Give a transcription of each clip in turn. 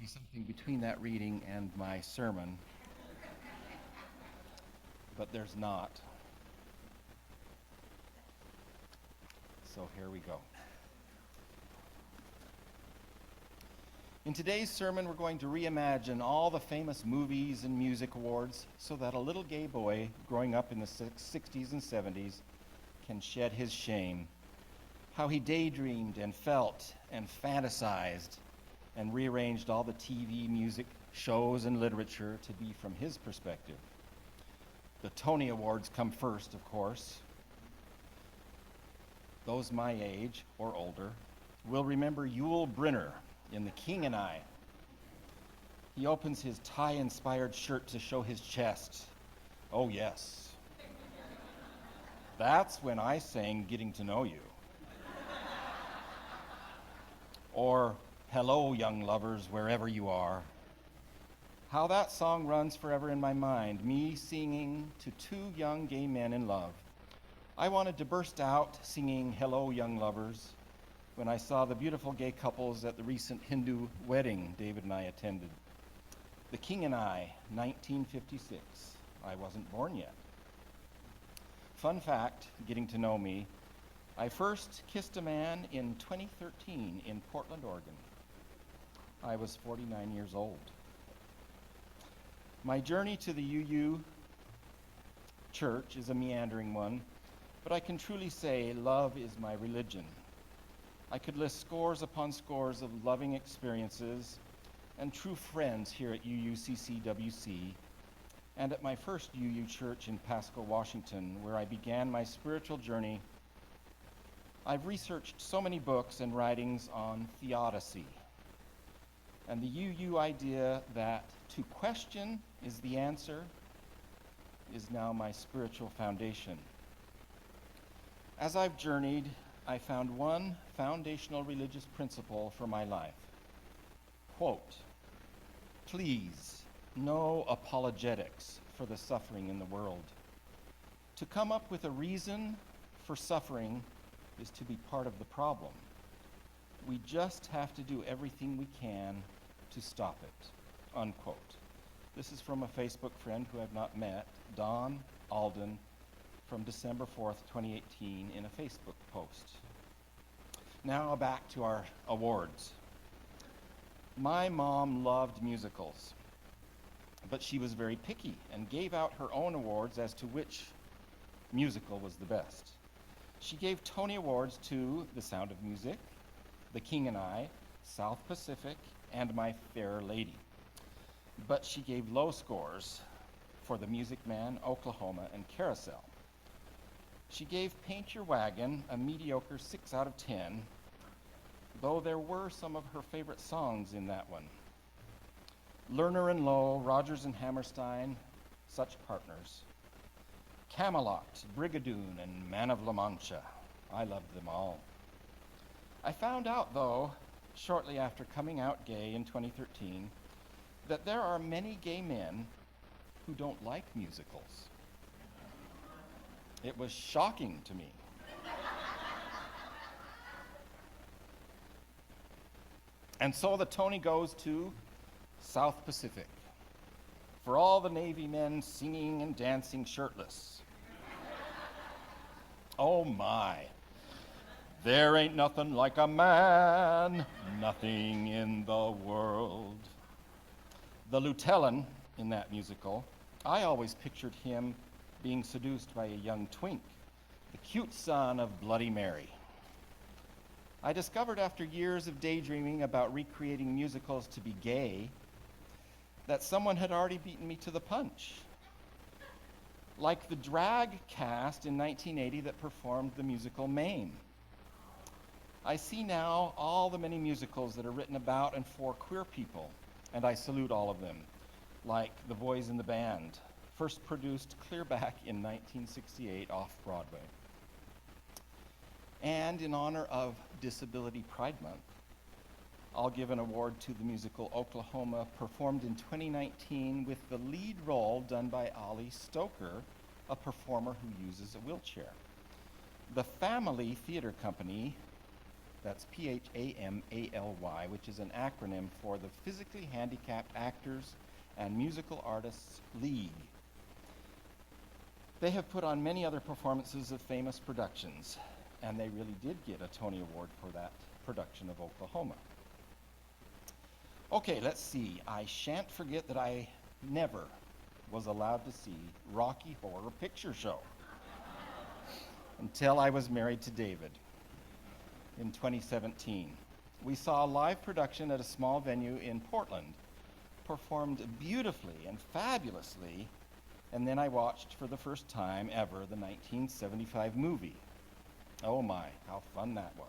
something between that reading and my sermon, but there's not. So here we go. In today's sermon, we're going to reimagine all the famous movies and music awards so that a little gay boy growing up in the 60s and 70s can shed his shame. How he daydreamed and felt and fantasized and rearranged all the TV, music, shows, and literature to be from his perspective. The Tony Awards come first, of course. Those my age or older will remember Yul Brynner in The King and I. He opens his tie-inspired shirt to show his chest. Oh yes. That's when I sang Getting to Know You. Or Hello, Young Lovers, Wherever You Are. How that song runs forever in my mind, me singing to two young gay men in love. I wanted to burst out singing Hello, Young Lovers when I saw the beautiful gay couples at the recent Hindu wedding David and I attended. The King and I, 1956. I wasn't born yet. Fun fact, getting to know me, I first kissed a man in 2013 in Portland, Oregon. I was 49 years old. My journey to the UU church is a meandering one, but I can truly say love is my religion. I could list scores upon scores of loving experiences and true friends here at UUCCWC and at my first UU church in Pasco, Washington, where I began my spiritual journey. I've researched so many books and writings on theodicy and the UU idea that to question is the answer is now my spiritual foundation. As I've journeyed, I found one foundational religious principle for my life. Quote, please, no apologetics for the suffering in the world. To come up with a reason for suffering is to be part of the problem. We just have to do everything we can to stop it, unquote. This is from a Facebook friend who I've not met, Don Alden, from December 4th, 2018, in a Facebook post. Now back to our awards. My mom loved musicals, but she was very picky and gave out her own awards as to which musical was the best. She gave Tony Awards to The Sound of Music, The King and I, South Pacific, and My Fair Lady. But she gave low scores for The Music Man, Oklahoma, and Carousel. She gave Paint Your Wagon a mediocre 6 out of 10, though there were some of her favorite songs in that one. Lerner and Lowe, Rodgers and Hammerstein, such partners. Camelot, Brigadoon, and Man of La Mancha. I loved them all. I found out, though, shortly after coming out gay in 2013, that there are many gay men who don't like musicals. It was shocking to me. And so the Tony goes to South Pacific for all the Navy men singing and dancing shirtless. Oh my, there ain't nothing like a man, nothing in the world. The Lutellan in that musical, I always pictured him being seduced by a young twink, the cute son of Bloody Mary. I discovered after years of daydreaming about recreating musicals to be gay that someone had already beaten me to the punch. Like the drag cast in 1980 that performed the musical Mame. I see now all the many musicals that are written about and for queer people, and I salute all of them, like The Boys in the Band, first produced clear back in 1968 off-Broadway. And in honor of Disability Pride Month, I'll give an award to the musical Oklahoma, performed in 2019 with the lead role done by Ollie Stoker, a performer who uses a wheelchair. The Family Theater Company That's PHAMALY, which is an acronym for the Physically Handicapped Actors and Musical Artists League. They have put on many other performances of famous productions, and they really did get a Tony Award for that production of Oklahoma. Okay, let's see. I shan't forget that I never was allowed to see Rocky Horror Picture Show until I was married to David in 2017. We saw a live production at a small venue in Portland, performed beautifully and fabulously, and then I watched for the first time ever the 1975 movie. Oh my, how fun that was.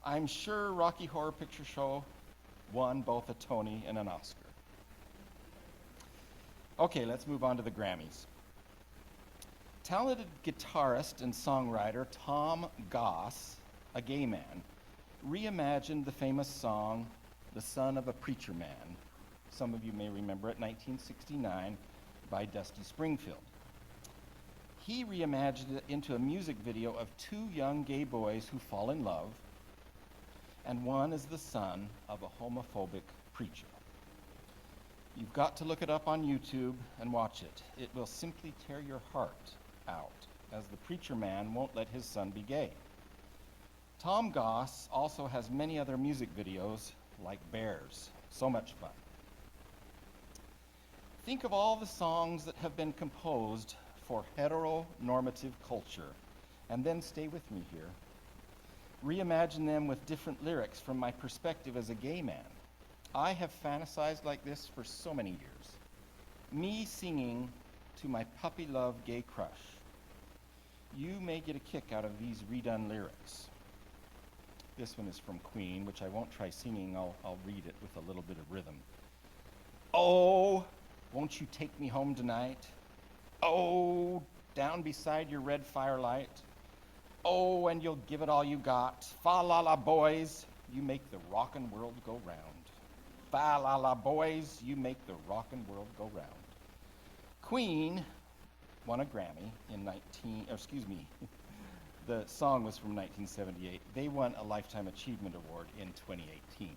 I'm sure Rocky Horror Picture Show won both a Tony and an Oscar. Okay, let's move on to the Grammys. Talented guitarist and songwriter Tom Goss, a gay man, reimagined the famous song, The Son of a Preacher Man. Some of you may remember it, 1969, by Dusty Springfield. He reimagined it into a music video of two young gay boys who fall in love, and one is the son of a homophobic preacher. You've got to look it up on YouTube and watch it. It will simply tear your heart out, as the preacher man won't let his son be gay. Tom Goss also has many other music videos, like Bears. So much fun. Think of all the songs that have been composed for heteronormative culture, and then stay with me here. Reimagine them with different lyrics from my perspective as a gay man. I have fantasized like this for so many years. Me singing to my puppy-love gay crush. You may get a kick out of these redone lyrics. This one is from Queen, which I won't try singing. I'll read it with a little bit of rhythm. Oh, won't you take me home tonight? Oh, down beside your red firelight. Oh, and you'll give it all you got. Fa-la-la, boys, you make the rockin' world go round. Fa-la-la, boys, you make the rockin' world go round. Queen won a Grammy in the song was from 1978. They won a Lifetime Achievement Award in 2018.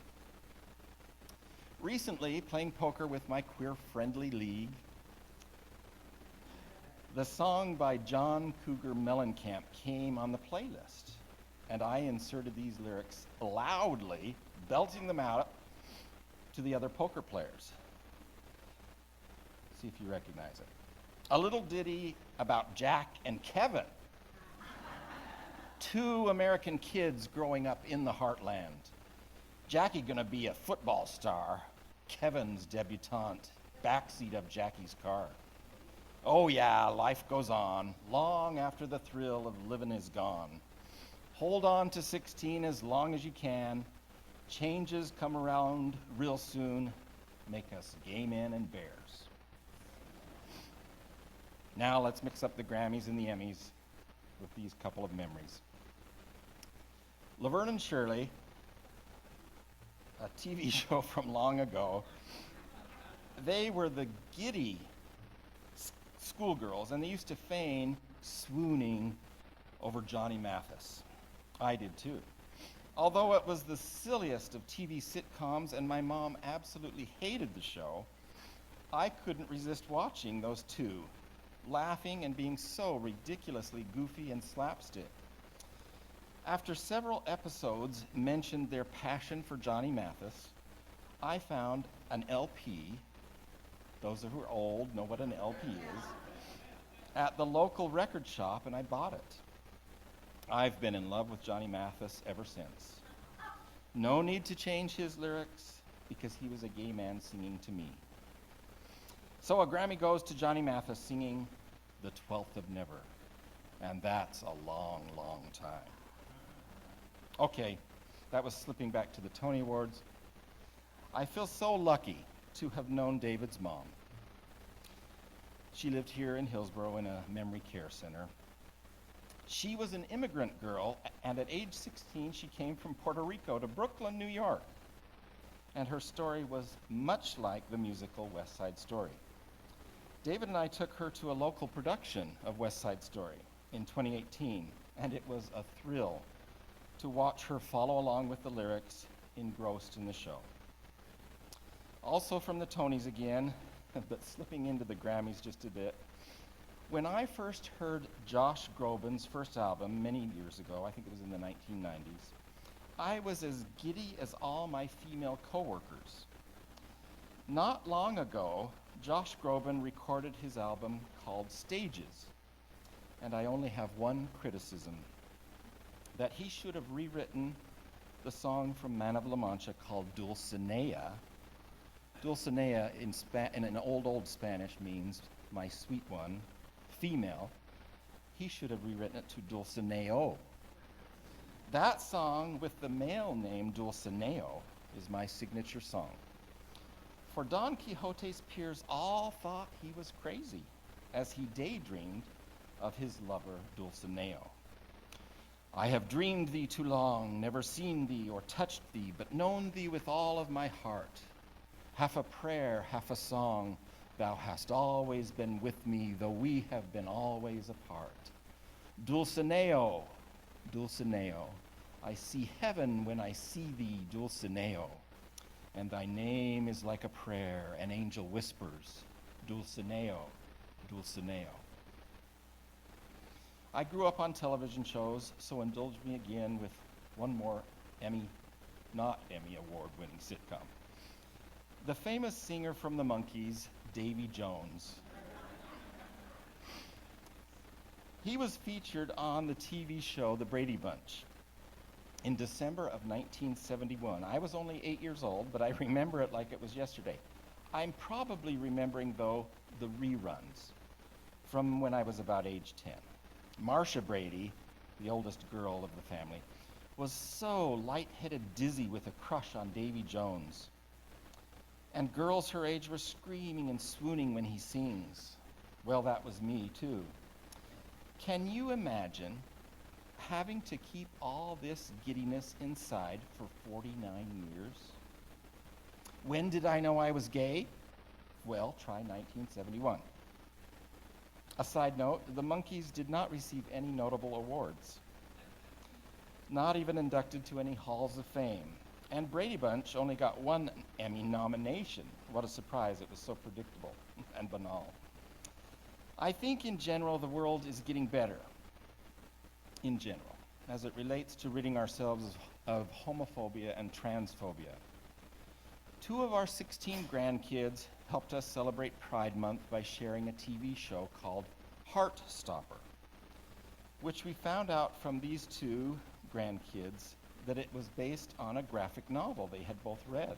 Recently, playing poker with my queer-friendly league, the song by John Cougar Mellencamp came on the playlist, and I inserted these lyrics loudly, belting them out to the other poker players. See if you recognize it. A little ditty about Jack and Kevin, two American kids growing up in the heartland. Jackie gonna be a football star, Kevin's debutante, backseat of Jackie's car. Oh yeah, life goes on, long after the thrill of living is gone. Hold on to 16 as long as you can. Changes come around real soon, make us gay men and bears. Now let's mix up the Grammys and the Emmys with these couple of memories. Laverne and Shirley, a TV show from long ago, they were the giddy schoolgirls, and they used to feign swooning over Johnny Mathis. I did too. Although it was the silliest of TV sitcoms and my mom absolutely hated the show, I couldn't resist watching those two, laughing and being so ridiculously goofy and slapstick. After several episodes mentioned their passion for Johnny Mathis, I found an LP, those who are old know what an LP is, at the local record shop, and I bought it. I've been in love with Johnny Mathis ever since. No need to change his lyrics because he was a gay man singing to me. So a Grammy goes to Johnny Mathis singing The 12th of Never, and that's a long, long time. Okay, that was slipping back to the Tony Awards. I feel so lucky to have known David's mom. She lived here in Hillsborough in a memory care center. She was an immigrant girl, and at age 16, she came from Puerto Rico to Brooklyn, New York. And her story was much like the musical West Side Story. David and I took her to a local production of West Side Story in 2018, and it was a thrill to watch her follow along with the lyrics, engrossed in the show. Also from the Tonys again, but slipping into the Grammys just a bit. When I first heard Josh Groban's first album many years ago, I think it was in the 1990s, I was as giddy as all my female coworkers. Not long ago, Josh Groban recorded his album called Stages, and I only have one criticism, that he should have rewritten the song from Man of La Mancha called Dulcinea. Dulcinea in an old Spanish means my sweet one, female. He should have rewritten it to Dulcineo. That song with the male name Dulcineo is my signature song. For Don Quixote's peers all thought he was crazy as he daydreamed of his lover Dulcineo. I have dreamed thee too long, never seen thee or touched thee, but known thee with all of my heart. Half a prayer, half a song, thou hast always been with me, though we have been always apart. Dulcineo, Dulcineo, I see heaven when I see thee, Dulcineo. And thy name is like a prayer, an angel whispers, Dulcineo, Dulcineo. I grew up on television shows, so indulge me again with one more not Emmy award-winning sitcom. The famous singer from the Monkees, Davy Jones. He was featured on the TV show The Brady Bunch in December of 1971. I was only 8 years old, but I remember it like it was yesterday. I'm probably remembering, though, the reruns from when I was about age 10. Marcia Brady, the oldest girl of the family, was so lightheaded dizzy with a crush on Davy Jones. And girls her age were screaming and swooning when he sings. Well, that was me, too. Can you imagine having to keep all this giddiness inside for 49 years? When did I know I was gay? Well, try 1971. A side note, the Monkees did not receive any notable awards, not even inducted to any halls of fame. And Brady Bunch only got one Emmy nomination. What a surprise, it was so predictable and banal. I think in general the world is getting better, in general, as it relates to ridding ourselves of homophobia and transphobia. 2 of our 16 grandkids helped us celebrate Pride Month by sharing a TV show called Heartstopper, which we found out from these 2 grandkids that it was based on a graphic novel they had both read.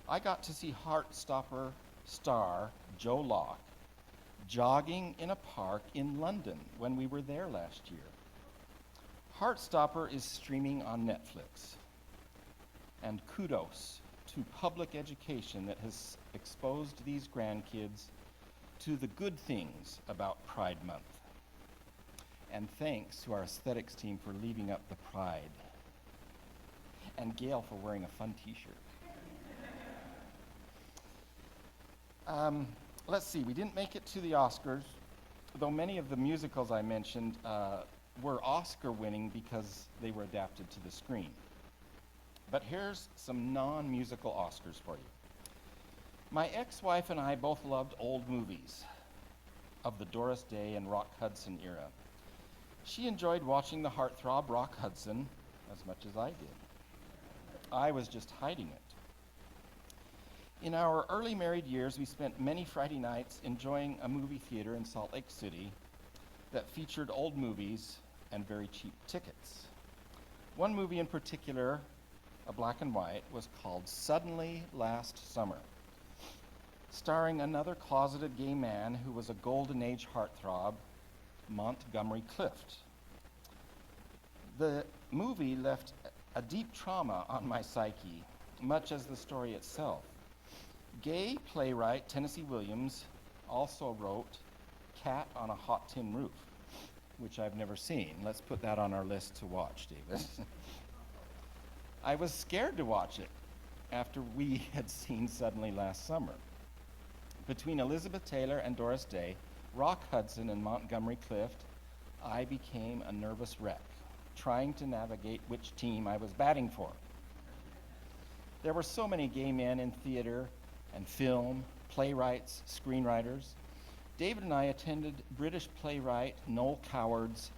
I got to see Heartstopper star Joe Locke jogging in a park in London when we were there last year. Heartstopper is streaming on Netflix, and kudos to public education that has exposed these grandkids to the good things about Pride Month. And thanks to our aesthetics team for leaving up the pride. And Gail for wearing a fun t-shirt. Let's see, we didn't make it to the Oscars, though many of the musicals I mentioned were Oscar winning because they were adapted to the screen. But here's some non-musical Oscars for you. My ex-wife and I both loved old movies of the Doris Day and Rock Hudson era. She enjoyed watching the heartthrob Rock Hudson as much as I did. I was just hiding it. In our early married years, we spent many Friday nights enjoying a movie theater in Salt Lake City that featured old movies and very cheap tickets. One movie in particular, a black and white, was called Suddenly Last Summer, starring another closeted gay man who was a golden age heartthrob, Montgomery Clift. The movie left a deep trauma on my psyche, much as the story itself. Gay playwright Tennessee Williams also wrote Cat on a Hot Tin Roof, which I've never seen. Let's put that on our list to watch, David. I was scared to watch it after we had seen Suddenly Last Summer. Between Elizabeth Taylor and Doris Day, Rock Hudson and Montgomery Clift, I became a nervous wreck. trying to navigate which team I was batting for. There were so many gay men in theater and film, playwrights, screenwriters. David and I attended British playwright Noel Coward's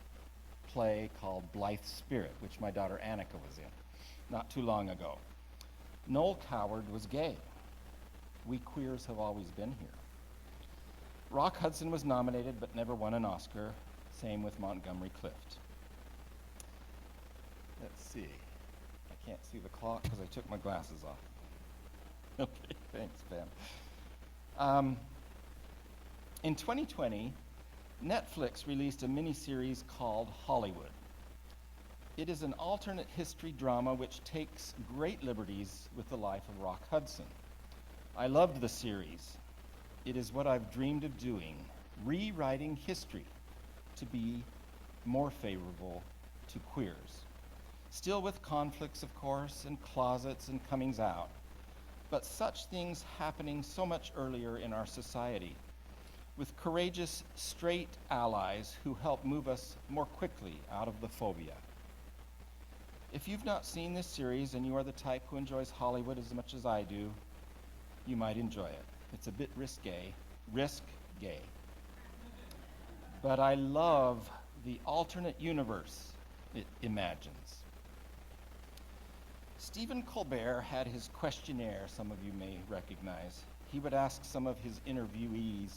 play called Blythe's Spirit, which my daughter Annika was in not too long ago. Noel Coward was gay. We queers have always been here. Rock Hudson was nominated but never won an Oscar. Same with Montgomery Clift. Let's see. I can't see the clock because I took my glasses off. Okay, thanks, Ben. In 2020, Netflix released a miniseries called Hollywood. It is an alternate history drama which takes great liberties with the life of Rock Hudson. I loved the series. It is what I've dreamed of doing, rewriting history to be more favorable to queers. Still with conflicts, of course, and closets and comings out, but such things happening so much earlier in our society, with courageous straight allies who help move us more quickly out of the phobia. If you've not seen this series and you are the type who enjoys Hollywood as much as I do, you might enjoy it. It's a bit risque, but I love the alternate universe it imagines. Stephen Colbert had his questionnaire, some of you may recognize. He would ask some of his interviewees,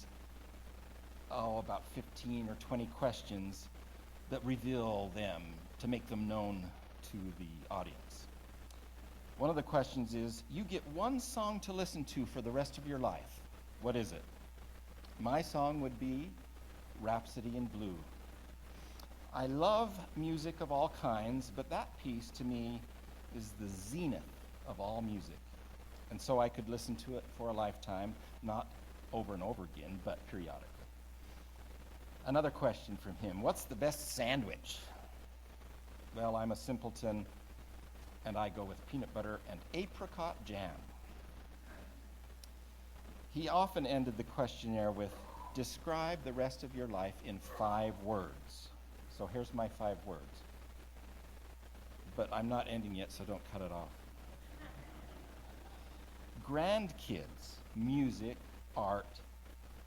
about 15 or 20 questions that reveal them, to make them known to the audience. One of the questions is, you get one song to listen to for the rest of your life. What is it? My song would be Rhapsody in Blue. I love music of all kinds, but that piece to me is the zenith of all music. And so I could listen to it for a lifetime, not over and over again, but periodically. Another question from him, what's the best sandwich? Well, I'm a simpleton, and I go with peanut butter and apricot jam. He often ended the questionnaire with, describe the rest of your life in 5 words. So here's my 5 words. But I'm not ending yet, so don't cut it off. Grandkids, music, art,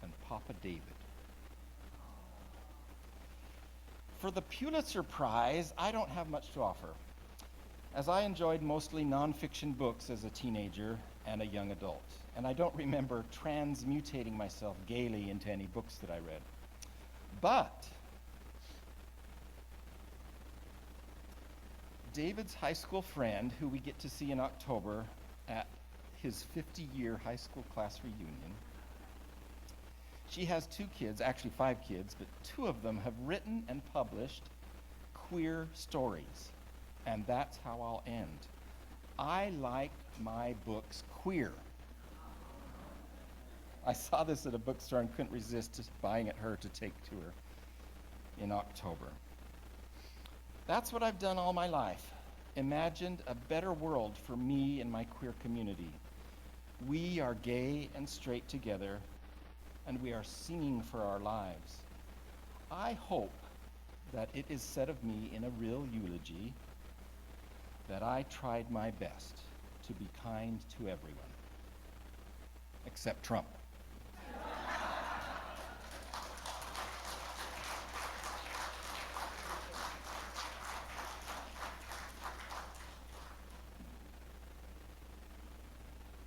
and Papa David. For the Pulitzer Prize, I don't have much to offer, as I enjoyed mostly nonfiction books as a teenager and a young adult, and I don't remember transmutating myself gaily into any books that I read. But David's high school friend, who we get to see in October at his 50-year high school class reunion, she has 2 kids, actually 5 kids, but 2 of them have written and published queer stories. And that's how I'll end. I like my books queer. I saw this at a bookstore and couldn't resist just buying it her to take to her in October. That's what I've done all my life. Imagined a better world for me and my queer community. We are gay and straight together, and we are singing for our lives. I hope that it is said of me in a real eulogy that I tried my best to be kind to everyone, except Trump.